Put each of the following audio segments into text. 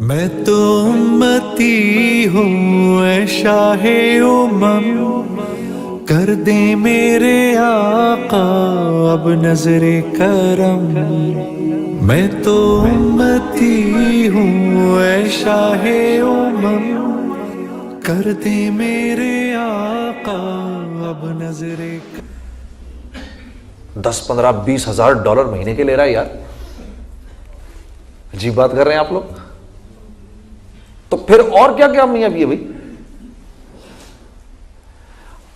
میں تو امتی ہوں اے شاہ امم، کر دے میرے آقا اب نظر کرم۔ میں تو امتی ہوں اے شاہ امم، کر دے میرے آقا اب نظر کرم۔ 10 15 20 ہزار ڈالر مہینے کے لے رہا ہے یار، عجیب بات کر رہے ہیں آپ لوگ۔ تو پھر اور کیا کامیابی ہے بھائی؟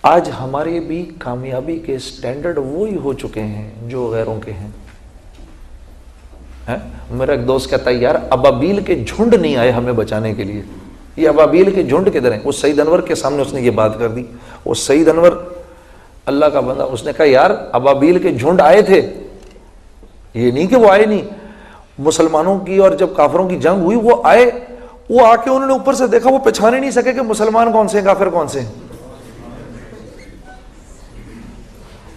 آج ہمارے بھی کامیابی کے سٹینڈرڈ وہی ہو چکے ہیں جو غیروں کے ہیں۔ میرا ایک دوست کہتا ہے یار ابابیل کے جھنڈ نہیں آئے ہمیں بچانے کے لیے، یہ ابابیل کے جھنڈ کدھر ہیں؟ وہ سعید انور کے سامنے اس نے یہ بات کر دی۔ وہ سعید انور اللہ کا بندہ، اس نے کہا یار ابابیل کے جھنڈ آئے تھے، یہ نہیں کہ وہ آئے نہیں، مسلمانوں کی اور جب کافروں کی جنگ ہوئی وہ آئے، وہ آ کے انہوں نے اوپر سے دیکھا، وہ پہچانے نہیں سکے کہ مسلمان کون سے ہیں کافر کون سے ہیں۔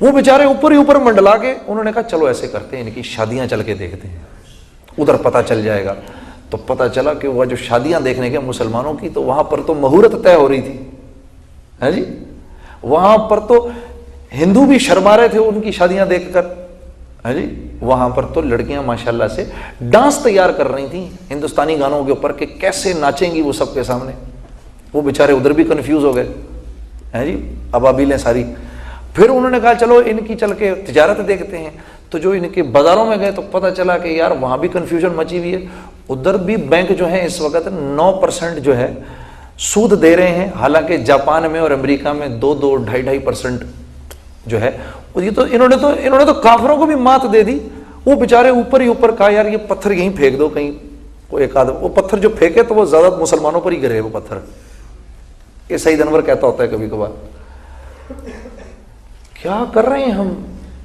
وہ بیچارے اوپر ہی اوپر منڈلا کے انہوں نے کہا چلو ایسے کرتے ہیں، ان کی شادیاں چل کے دیکھتے ہیں، ادھر پتہ چل جائے گا۔ تو پتہ چلا کہ وہ جو شادیاں دیکھنے کے مسلمانوں کی، تو وہاں پر تو مہورت طے ہو رہی تھی، ہے جی، وہاں پر تو ہندو بھی شرما رہے تھے ان کی شادیاں دیکھ کر، ہے جی، وہاں پر تو لڑکیاں ماشاءاللہ سے ڈانس تیار کر رہی تھیں ہندوستانی گانوں کے اوپر کہ کیسے ناچیں گی وہ سب کے سامنے۔ وہ بیچارے ادھر بھی کنفیوز ہو گئے، ہے جی، ابابیلیں ساری۔ پھر انہوں نے کہا چلو ان کی چل کے تجارت دیکھتے ہیں، تو جو ان کے بازاروں میں گئے تو پتہ چلا کہ یار وہاں بھی کنفیوژن مچی ہوئی ہے، ادھر بھی بینک جو ہیں اس وقت 9% جو ہے سود دے رہے ہیں، حالانکہ جاپان میں اور امریکہ میں 2 2.5% جو ہے۔ یہ تو انہوں نے تو کافروں کو بھی مات دے دی۔ وہ بیچارے اوپر ہی اوپر کہا یار یہ پتھر یہیں پھینک دو کہیں، کوئی ایک آدھ وہ پتھر جو پھینکے تو وہ زیادہ مسلمانوں پر ہی گرے وہ پتھر۔ یہ سعید انور کہتا ہوتا ہے کبھی کبھار، کیا کر رہے ہیں ہم،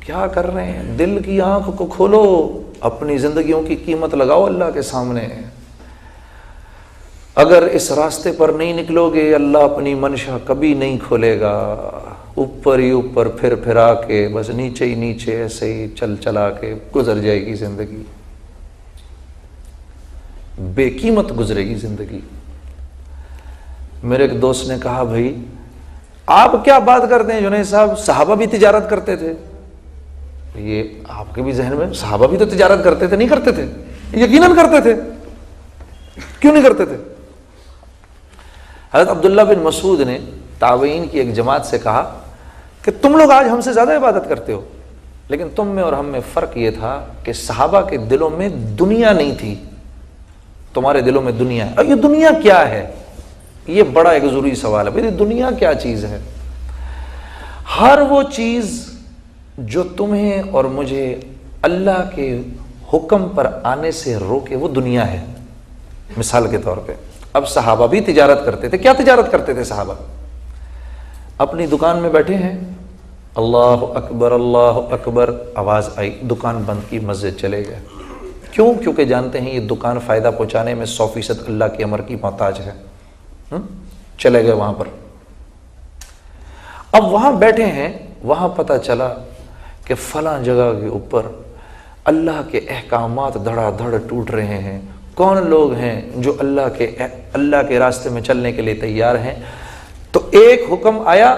کیا کر رہے ہیں؟ دل کی آنکھ کو کھولو، اپنی زندگیوں کی قیمت لگاؤ اللہ کے سامنے۔ اگر اس راستے پر نہیں نکلو گے اللہ اپنی منشا کبھی نہیں کھولے گا۔ اوپر ہی اوپر پھر پھرا کے بس نیچے ہی نیچے ایسے ہی چلا کے گزر جائے گی زندگی، بے قیمت گزرے گی زندگی۔ میرے ایک دوست نے کہا بھائی آپ کیا بات کرتے ہیں جنید صاحب، صحابہ بھی تجارت کرتے تھے۔ یہ آپ کے بھی ذہن میں صحابہ بھی تو تجارت کرتے تھے؟ نہیں کرتے تھے، یقیناً کرتے تھے، کیوں نہیں کرتے تھے؟ حضرت عبداللہ بن مسعود نے تابعین کی ایک جماعت سے کہا کہ تم لوگ آج ہم سے زیادہ عبادت کرتے ہو، لیکن تم میں اور ہم میں فرق یہ تھا کہ صحابہ کے دلوں میں دنیا نہیں تھی، تمہارے دلوں میں دنیا ہے۔ اور یہ دنیا کیا ہے؟ یہ بڑا ایک ضروری سوال ہے بھائی، دنیا کیا چیز ہے؟ ہر وہ چیز جو تمہیں اور مجھے اللہ کے حکم پر آنے سے روکے وہ دنیا ہے۔ مثال کے طور پہ اب صحابہ بھی تجارت کرتے تھے۔ کیا تجارت کرتے تھے صحابہ؟ اپنی دکان میں بیٹھے ہیں، اللہ اکبر، آواز آئی، دکان بند کی، مسجد چلے گئے۔ کیوں؟ کیونکہ جانتے ہیں یہ دکان فائدہ پہنچانے میں 100% اللہ کے امر کی محتاج ہے۔ چلے گئے وہاں پر۔ اب وہاں بیٹھے ہیں، وہاں پتہ چلا کہ فلاں جگہ کے اوپر اللہ کے احکامات دھڑا دھڑ ٹوٹ رہے ہیں۔ کون لوگ ہیں جو اللہ کے راستے میں چلنے کے لیے تیار ہیں؟ تو ایک حکم آیا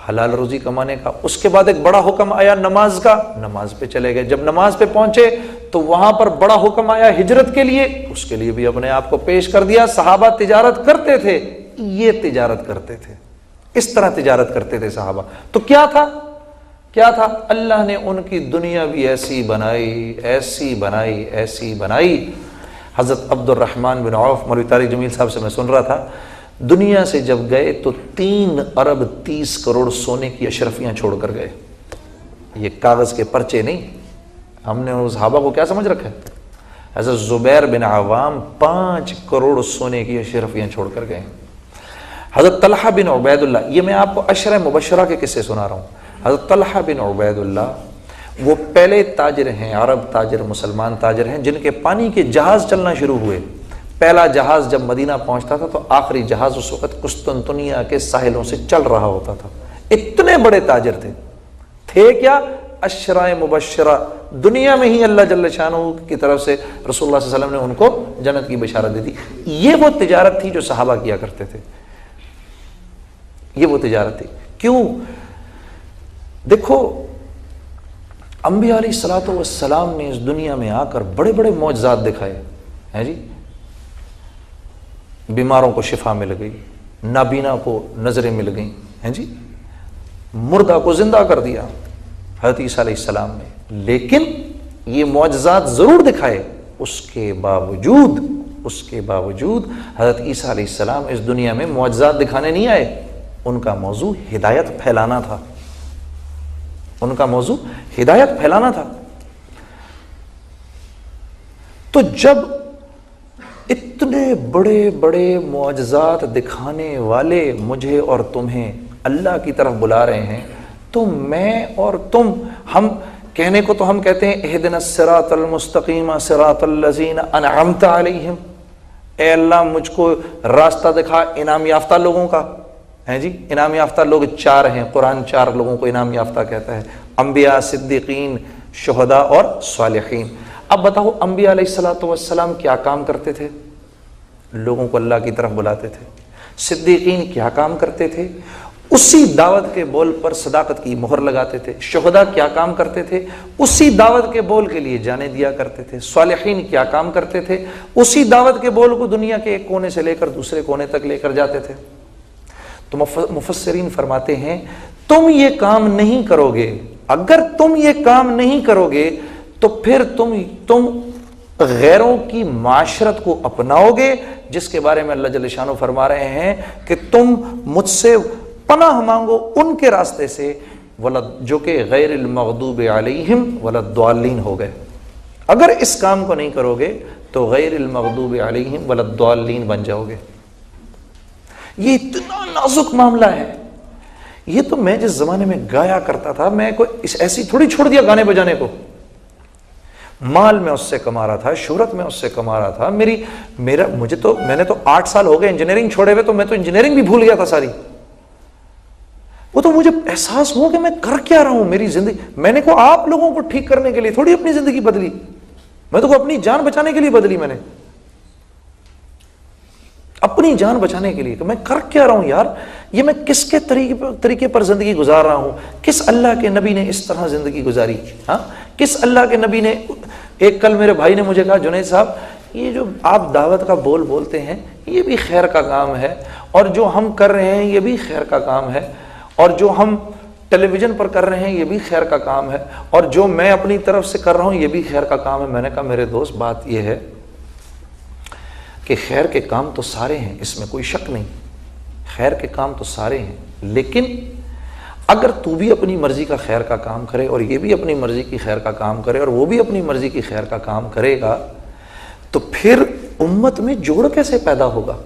حلال روزی کمانے کا، اس کے بعد ایک بڑا حکم آیا نماز کا، نماز پہ چلے گئے۔ جب نماز پہ پہنچے تو وہاں پر بڑا حکم آیا ہجرت کے لیے، اس کے لیے بھی اپنے آپ کو پیش کر دیا۔ صحابہ تجارت کرتے تھے، یہ تجارت کرتے تھے، اس طرح تجارت کرتے تھے صحابہ۔ تو کیا تھا؟ اللہ نے ان کی دنیا بھی ایسی بنائی۔ حضرت عبد الرحمن بن عوف، مولوی طارق جمیل صاحب سے میں سن رہا تھا، دنیا سے جب گئے تو 3 ارب 30 کروڑ سونے کی اشرفیاں چھوڑ کر گئے۔ یہ کاغذ کے پرچے نہیں، ہم نے اس صحابہ کو کیا سمجھ رکھا ہے؟ حضرت زبیر بن عوام 5 کروڑ سونے کی اشرفیاں چھوڑ کر گئے۔ حضرت طلحہ بن عبید اللہ، یہ میں آپ کو عشرہ مبشرہ کے قصے سنا رہا ہوں۔ حضرت طلحہ بن عبید اللہ وہ پہلے تاجر ہیں، عرب تاجر، مسلمان تاجر ہیں جن کے پانی کے جہاز چلنا شروع ہوئے۔ پہلا جہاز جب مدینہ پہنچتا تھا تو آخری جہاز اس وقت قسطنطنیہ کے ساحلوں سے چل رہا ہوتا تھا۔ اتنے بڑے تاجر تھے کیا؟ اشرائے مبشرہ دنیا میں ہی اللہ جل شانہ کی طرف سے رسول اللہ صلی اللہ علیہ وسلم نے ان کو جنت کی بشارت دی تھی. یہ وہ تجارت تھی جو صحابہ کیا کرتے تھے. یہ وہ تجارت تھی. کیوں؟ دیکھو انبیاء علیہ الصلوۃ والسلام نے اس دنیا میں آ کر بڑے بڑے معجزات دکھائے ہیں جی. بیماروں کو شفا مل گئی, نابینا کو نظریں مل گئیں ہیں جی, مردہ کو زندہ کر دیا حضرت عیسیٰ علیہ السلام نے. لیکن یہ معجزات ضرور دکھائے, اس کے باوجود حضرت عیسیٰ علیہ السلام اس دنیا میں معجزات دکھانے نہیں آئے. ان کا موضوع ہدایت پھیلانا تھا. ان کا موضوع ہدایت پھیلانا تھا. تو جب اتنے بڑے بڑے معجزات دکھانے والے مجھے اور تمہیں اللہ کی طرف بلا رہے ہیں, تو میں اور تم, ہم کہنے کو تو ہم کہتے ہیں اہدنا الصراط المستقیم صراط الذین انعمت علیہم, اے اللہ مجھ کو راستہ دکھا انعام یافتہ لوگوں کا ہیں جی. انعام یافتہ لوگ 4 ہیں, قرآن 4 لوگوں کو انعام یافتہ کہتا ہے, انبیاء, صدیقین, شہداء اور صالحین. اب بتاؤ انبیاء علیہ الصلوۃ والسلام کیا کام کرتے تھے؟ لوگوں کو اللہ کی طرف بلاتے تھے. صدیقین کیا کام کرتے تھے؟ اسی دعوت کے بول پر صداقت کی مہر لگاتے تھے. شہداء کیا کام کرتے تھے؟ اسی دعوت کے بول کے لیے جانیں دیا کرتے تھے. صالحین کیا کام کرتے تھے؟ اسی دعوت کے بول کو دنیا کے ایک کونے سے لے کر دوسرے کونے تک لے کر جاتے تھے. تو مفسرین فرماتے ہیں تم یہ کام نہیں کرو گے, اگر تم یہ کام نہیں کرو گے تو پھر تم غیروں کی معاشرت کو اپناؤ گے, جس کے بارے میں اللہ جل شانہ فرما رہے ہیں کہ تم مجھ سے پناہ مانگو ان کے راستے سے جو کہ غیر المغضوب علیہم ولا الضالین ہو گئے. اگر اس کام کو نہیں کرو گے تو غیر المغضوب علیہم ولا الضالین بن جاؤ گے. یہ اتنا نازک معاملہ ہے. یہ تو میں جس زمانے میں گایا کرتا تھا, میں کوئی ایسی تھوڑی چھوڑ دیا گانے بجانے کو. مال میں اس سے کما رہا تھا, شہرت میں اس سے کما رہا تھا. میں نے تو 8 سال ہو گئے انجینئرنگ چھوڑے ہوئے, تو میں تو انجینئرنگ بھی بھول گیا تھا ساری. وہ تو مجھے احساس ہوا کہ میں کر کیا رہا ہوں میری زندگی. میں نے کو آپ لوگوں کو ٹھیک کرنے کے لیے تھوڑی اپنی زندگی بدلی, میں تو اپنی جان بچانے کے لیے بدلی. میں نے اپنی جان بچانے کے لیے کہ میں کر کیا رہا ہوں یار, یہ میں کس کے طریقے پر زندگی گزار رہا ہوں. کس اللہ کے نبی نے اس طرح زندگی گزاری؟ ہاں, کس اللہ کے نبی نے. ایک کل میرے بھائی نے مجھے کہا, جنید صاحب یہ جو آپ دعوت کا بول بولتے ہیں یہ بھی خیر کا کام ہے, اور جو ہم کر رہے ہیں یہ بھی خیر کا کام ہے, اور جو ہم ٹیلی ویژن پر کر رہے ہیں یہ بھی خیر کا کام ہے, اور جو میں اپنی طرف سے کر رہا ہوں یہ بھی خیر کا کام ہے. میں نے کہا میرے دوست بات یہ ہے کہ خیر کے کام تو سارے ہیں, اس میں کوئی شک نہیں, خیر کے کام تو سارے ہیں, لیکن اگر تو بھی اپنی مرضی کا خیر کا کام کرے اور یہ بھی اپنی مرضی کی خیر کا کام کرے اور وہ بھی اپنی مرضی کی خیر کا کام کرے گا, تو پھر امت میں جوڑ کیسے پیدا ہوگا؟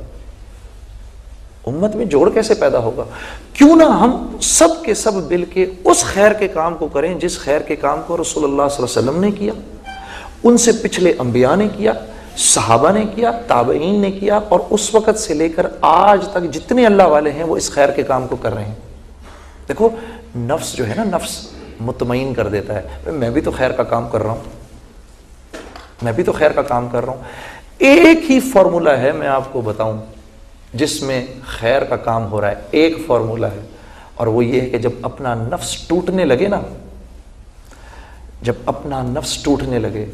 امت میں جوڑ کیسے پیدا ہوگا؟ کیوں نہ ہم سب کے سب مل کے اس خیر کے کام کو کریں جس خیر کے کام کو رسول اللہ صلی اللہ علیہ وسلم نے کیا, ان سے پچھلے انبیاء نے کیا, صحابہ نے کیا, تابعین نے کیا, اور اس وقت سے لے کر آج تک جتنے اللہ والے ہیں وہ اس خیر کے کام کو کر رہے ہیں. دیکھو نفس جو ہے نا, نفس مطمئن کر دیتا ہے, میں بھی تو خیر کا کام کر رہا ہوں, میں بھی تو خیر کا کام کر رہا ہوں. ایک ہی فارمولہ ہے, میں آپ کو بتاؤں, جس میں خیر کا کام ہو رہا ہے. ایک فارمولہ ہے, اور وہ یہ ہے کہ جب اپنا نفس ٹوٹنے لگے نا, جب اپنا نفس ٹوٹنے لگے,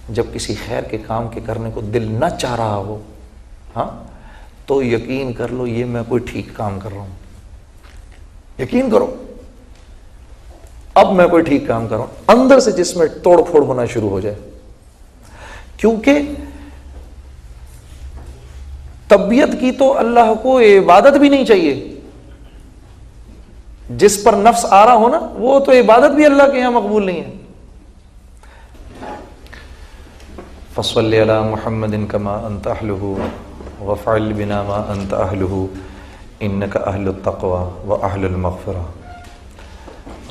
جب کسی خیر کے کام کے کرنے کو دل نہ چاہ رہا ہو, ہاں, تو یقین کر لو یہ میں کوئی ٹھیک کام کر رہا ہوں. یقین کرو اب میں کوئی ٹھیک کام کر رہا ہوں. اندر سے جس میں توڑ پھوڑ ہونا شروع ہو جائے, کیونکہ طبیعت کی تو اللہ کو عبادت بھی نہیں چاہیے. جس پر نفس آ رہا ہو نا, وہ تو عبادت بھی اللہ کے یہاں مقبول نہیں ہے. فصل علی محمد کما انت اہلہ وفعل بنا ما انت اہلہ انک اہل التقوی واہل المغفرہ.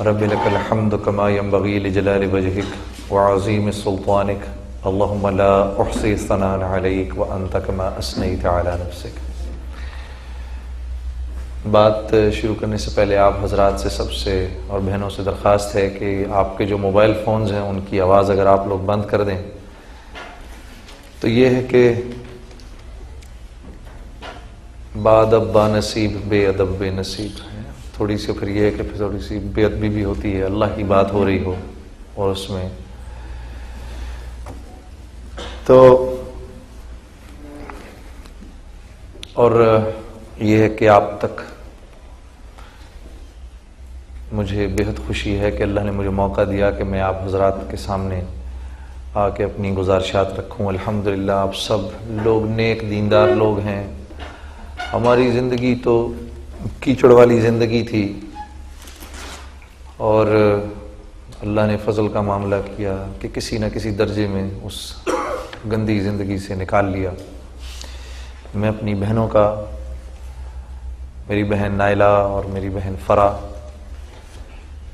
رب لک الحمد کما ینبغی لجلال وجہک وعظیم سلطانک. اللہم لا احصی ثناء علیک وانت کما اثنیت علی نفسک. بات شروع کرنے سے پہلے آپ حضرات سے سب سے اور بہنوں سے درخواست ہے کہ آپ کے جو موبائل فونز ہیں ان کی آواز اگر آپ لوگ بند کر دیں تو یہ ہے کہ بادب با نصیب بے ادب بے نصیب ہے، تھوڑی سی پھر یہ ہے کہ پھر تھوڑی سی بے ادبی بھی ہوتی ہے، اللہ کی بات ہو رہی ہو اور اس میں تو اور یہ ہے کہ آپ تک مجھے بہت خوشی ہے کہ اللہ نے مجھے موقع دیا کہ میں آپ حضرات کے سامنے آ کے اپنی گزارشات رکھوں۔ الحمدللہ آپ سب لوگ نیک دیندار لوگ ہیں۔ ہماری زندگی تو کیچڑ والی زندگی تھی اور اللہ نے فضل کا معاملہ کیا کہ کسی نہ کسی درجے میں اس گندی زندگی سے نکال لیا۔ میں اپنی بہنوں کا، میری بہن نائلہ اور میری بہن فرا،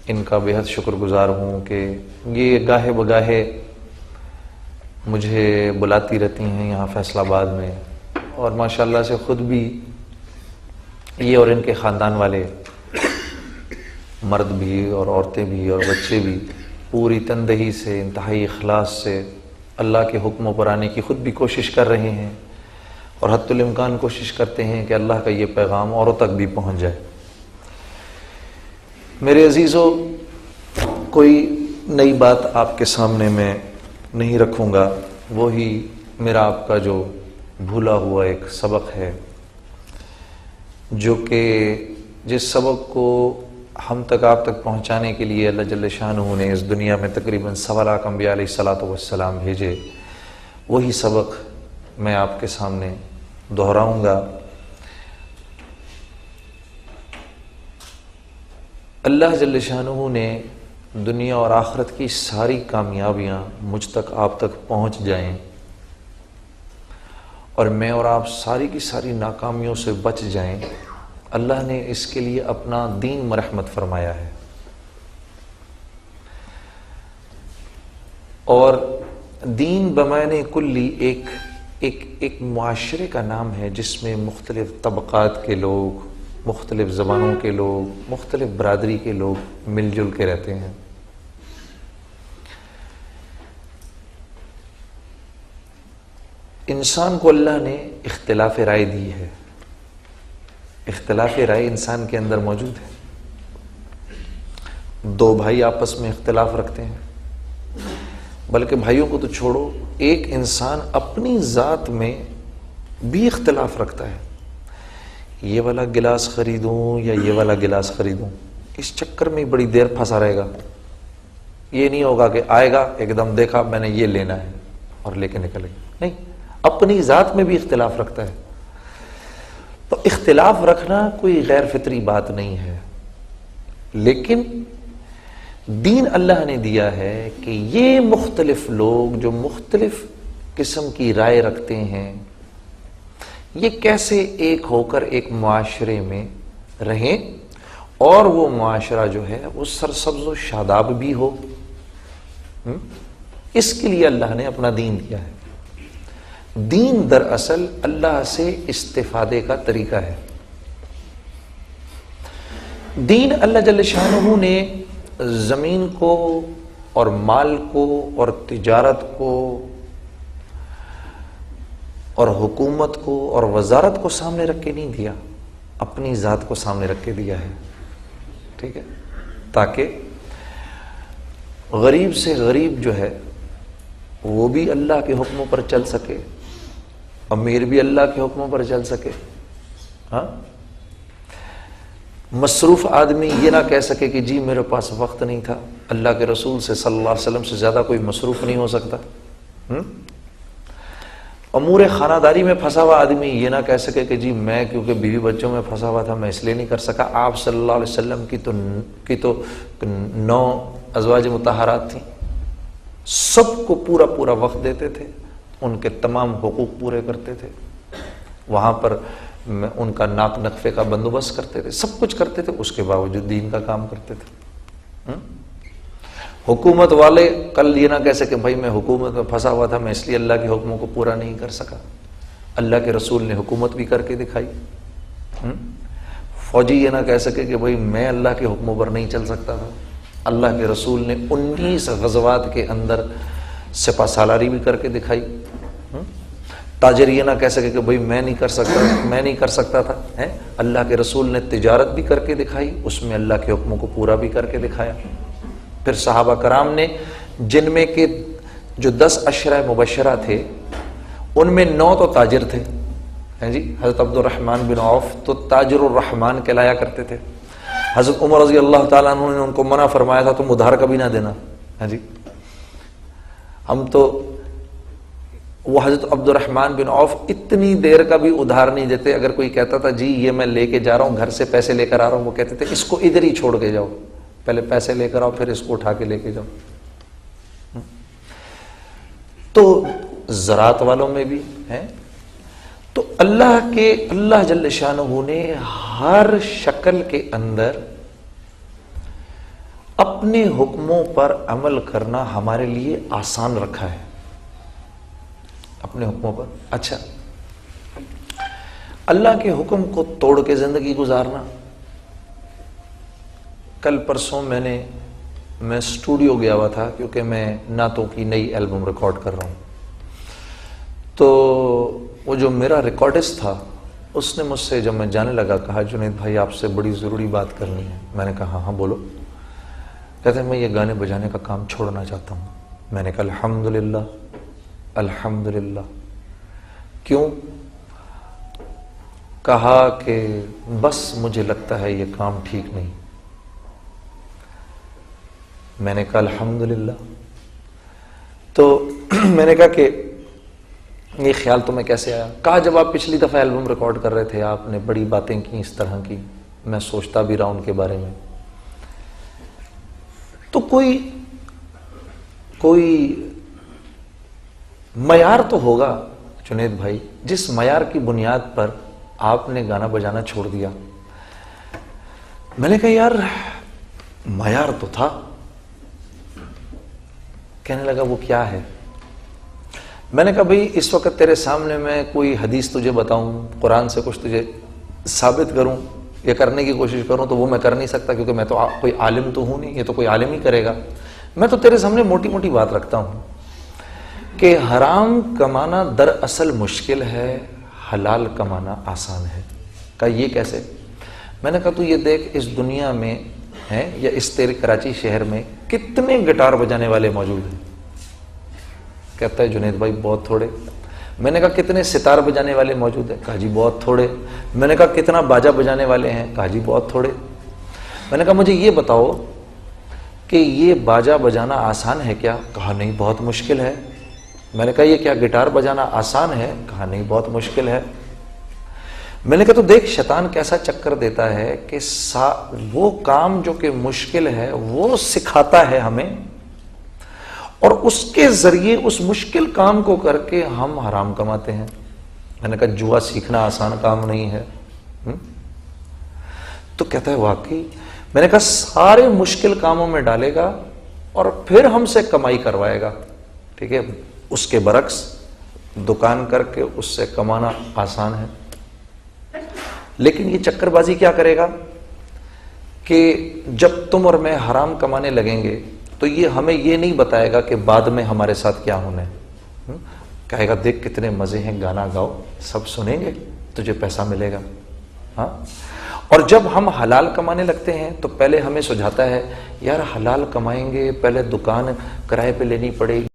ان کا بہت شکر گزار ہوں کہ یہ گاہے بگاہے مجھے بلاتی رہتی ہیں یہاں فیصل آباد میں، اور ماشاءاللہ سے خود بھی یہ اور ان کے خاندان والے مرد بھی اور عورتیں بھی اور بچے بھی پوری تندہی سے، انتہائی اخلاص سے اللہ کے حکموں پر آنے کی خود بھی کوشش کر رہے ہیں اور حتی الامکان کوشش کرتے ہیں کہ اللہ کا یہ پیغام اوروں تک بھی پہنچ جائے۔ میرے عزیزو، کوئی نئی بات آپ کے سامنے میں نہیں رکھوں گا، وہی میرا آپ کا جو بھولا ہوا ایک سبق ہے، جو کہ جس سبق کو ہم تک آپ تک پہنچانے کے لیے اللہ جل شانہ نے اس دنیا میں تقریباً 1.25 لاکھ انبیاء علیہ الصلوۃ والسلام بھیجے، وہی سبق میں آپ کے سامنے دہراؤں گا۔ اللہ جل شانہ نے دنیا اور آخرت کی ساری کامیابیاں مجھ تک آپ تک پہنچ جائیں اور میں اور آپ ساری کی ساری ناکامیوں سے بچ جائیں، اللہ نے اس کے لیے اپنا دین مرحمت فرمایا ہے۔ اور دین بمعنی کلی ایک معاشرے کا نام ہے جس میں مختلف طبقات کے لوگ، مختلف زبانوں کے لوگ، مختلف برادری کے لوگ مل جل کے رہتے ہیں۔ انسان کو اللہ نے اختلاف رائے دی ہے، اختلاف رائے انسان کے اندر موجود ہے۔ دو بھائی آپس میں اختلاف رکھتے ہیں، بلکہ بھائیوں کو تو چھوڑو، ایک انسان اپنی ذات میں بھی اختلاف رکھتا ہے، یہ والا گلاس خریدوں یا یہ والا گلاس خریدوں، اس چکر میں بڑی دیر پھنسا رہے گا۔ یہ نہیں ہوگا کہ آئے گا ایک دم دیکھا میں نے یہ لینا ہے اور لے کے نکلے گا، نہیں، اپنی ذات میں بھی اختلاف رکھتا ہے۔ تو اختلاف رکھنا کوئی غیر فطری بات نہیں ہے، لیکن دین اللہ نے دیا ہے کہ یہ مختلف لوگ جو مختلف قسم کی رائے رکھتے ہیں، یہ کیسے ایک ہو کر ایک معاشرے میں رہیں اور وہ معاشرہ جو ہے وہ سرسبز و شاداب بھی ہو۔ اس کے لیے اللہ نے اپنا دین دیا ہے۔ دین دراصل اللہ سے استفادے کا طریقہ ہے۔ دین اللہ جل شانہ نے زمین کو اور مال کو اور تجارت کو اور حکومت کو اور وزارت کو سامنے رکھ کے نہیں دیا، اپنی ذات کو سامنے رکھ کے دیا ہے، ٹھیک ہے، تاکہ غریب سے غریب جو ہے وہ بھی اللہ کے حکموں پر چل سکے، امیر بھی اللہ کے حکموں پر چل سکے، ہاں، مصروف آدمی یہ نہ کہہ سکے کہ جی میرے پاس وقت نہیں تھا، اللہ کے رسول سے صلی اللہ علیہ وسلم سے زیادہ کوئی مصروف نہیں ہو سکتا۔ امور خانہ داری میں پھنسا ہوا آدمی یہ نہ کہہ سکے کہ جی میں کیونکہ بیوی بچوں میں پھنسا ہوا تھا میں اس لیے نہیں کر سکا۔ آپ صلی اللہ علیہ وسلم کی تو 9 ازواج مطہرات تھیں، سب کو پورا وقت دیتے تھے، ان کے تمام حقوق پورے کرتے تھے، وہاں پر ان کا ناک نقفے کا بندوبست کرتے تھے، سب کچھ کرتے تھے، اس کے باوجود دین کا کام کرتے تھے۔ حکومت والے کل یہ نہ کہہ سکے بھائی میں حکومت میں پھنسا ہوا تھا میں اس لیے اللہ کے حکموں کو پورا نہیں کر سکا، اللہ کے رسول نے حکومت بھی کر کے دکھائی۔ فوجی یہ نہ کہہ سکے کہ بھائی میں اللہ کے حکموں پر نہیں چل سکتا تھا. اللہ کے رسول نے 19 غزوات کے اندر سپہ سالاری بھی کر کے دکھائی. تاجر یہ نہ کہہ سکے کہ بھائی میں نہیں کر سکتا تھا. اللہ کے رسول نے تجارت بھی کر کے دکھائی, اس میں اللہ کے حکموں کو پورا بھی کر کے دکھایا. پھر صحابہ کرام نے, جن میں کہ جو 10 عشرہ مبشرہ تھے ان میں 9 تو تاجر تھے. جی حضرت عبد الرحمن بن عوف تو تاجر الرحمن کہلایا کرتے تھے. حضرت عمر رضی اللہ تعالیٰ عنہ نے ان کو منع فرمایا تھا تم ادھار کبھی نہ دینا. جی ہم تو, وہ حضرت عبد الرحمن بن عوف اتنی دیر کا بھی ادھار نہیں دیتے. اگر کوئی کہتا تھا جی یہ میں لے کے جا رہا ہوں, گھر سے پیسے لے کر آ رہا ہوں, وہ کہتے تھے اس کو ادھر ہی چھوڑ کے جاؤ, پہلے پیسے لے کر آؤ پھر اس کو اٹھا کے لے کے جاؤ. تو زراعت والوں میں بھی ہیں. تو اللہ جل شانہ نے ہر شکل کے اندر اپنے حکموں پر عمل کرنا ہمارے لیے آسان رکھا ہے. اپنے حکموں پر. اچھا, اللہ کے حکم کو توڑ کے زندگی گزارنا. کل پرسوں میں اسٹوڈیو گیا ہوا تھا کیونکہ میں نعتوں کی نئی البم ریکارڈ کر رہا ہوں. تو وہ جو میرا ریکارڈسٹ تھا اس نے مجھ سے جب میں جانے لگا کہا جنید بھائی آپ سے بڑی ضروری بات کرنی ہے. میں نے کہا ہاں بولو. کہتے ہیں میں یہ گانے بجانے کا کام چھوڑنا چاہتا ہوں. میں نے کہا الحمدللہ الحمدللہ. کیوں؟ کہا کہ بس مجھے لگتا ہے یہ کام ٹھیک نہیں. میں نے کہا الحمدللہ. تو میں نے کہا کہ یہ خیال تمہیں کیسے آیا؟ کہا جب آپ پچھلی دفعہ البم ریکارڈ کر رہے تھے آپ نے بڑی باتیں کی اس طرح کی, میں سوچتا بھی رہا ان کے بارے میں. تو کوئی معیار تو ہوگا جنید بھائی جس معیار کی بنیاد پر آپ نے گانا بجانا چھوڑ دیا. میں نے کہا یار معیار تو تھا. کہنے لگا وہ کیا ہے؟ میں نے کہا بھئی اس وقت تیرے سامنے میں کوئی حدیث تجھے بتاؤں, قرآن سے کچھ تجھے ثابت کروں یا کرنے کی کوشش کروں تو وہ میں کر نہیں سکتا کیونکہ میں تو کوئی عالم تو ہوں نہیں, یہ تو کوئی عالم ہی کرے گا. میں تو تیرے سامنے موٹی موٹی بات رکھتا ہوں کہ حرام کمانا دراصل مشکل ہے, حلال کمانا آسان ہے. کہا یہ کیسے؟ میں نے کہا تو یہ دیکھ اس دنیا میں ہیں یا اس تیرے کراچی شہر میں کتنے گٹار بجانے والے موجود ہیں؟ کہتا ہے جنید بھائی بہت تھوڑے. میں نے کہا کتنے ستار بجانے والے موجود ہیں؟ کہا جی بہت تھوڑے. میں نے کہا کتنا باجا بجانے والے ہیں؟ کہا جی بہت تھوڑے. میں نے کہا مجھے یہ بتاؤ کہ یہ باجا بجانا آسان ہے کیا؟ کہا نہیں بہت مشکل ہے. میں نے کہا یہ کیا گٹار بجانا آسان ہے؟ کہا نہیں بہت مشکل ہے. میں نے کہا تو دیکھ شیطان کیسا چکر دیتا ہے کہ وہ کام جو کہ مشکل ہے وہ سکھاتا ہے ہمیں, اور اس کے ذریعے اس مشکل کام کو کر کے ہم حرام کماتے ہیں. میں نے کہا جوا سیکھنا آسان کام نہیں ہے. تو کہتا ہے واقعی. میں نے کہا سارے مشکل کاموں میں ڈالے گا اور پھر ہم سے کمائی کروائے گا. ٹھیک ہے, اس کے برعکس دکان کر کے اس سے کمانا آسان ہے. لیکن یہ چکر بازی کیا کرے گا کہ جب تم اور میں حرام کمانے لگیں گے تو یہ ہمیں یہ نہیں بتائے گا کہ بعد میں ہمارے ساتھ کیا ہونا ہے. کہے گا دیکھ کتنے مزے ہیں, گانا گاؤ, سب سنیں گے, تجھے پیسہ ملے گا. ہاں, اور جب ہم حلال کمانے لگتے ہیں تو پہلے ہمیں سجھاتا ہے یار حلال کمائیں گے پہلے دکان کرائے پہ لینی پڑے گی,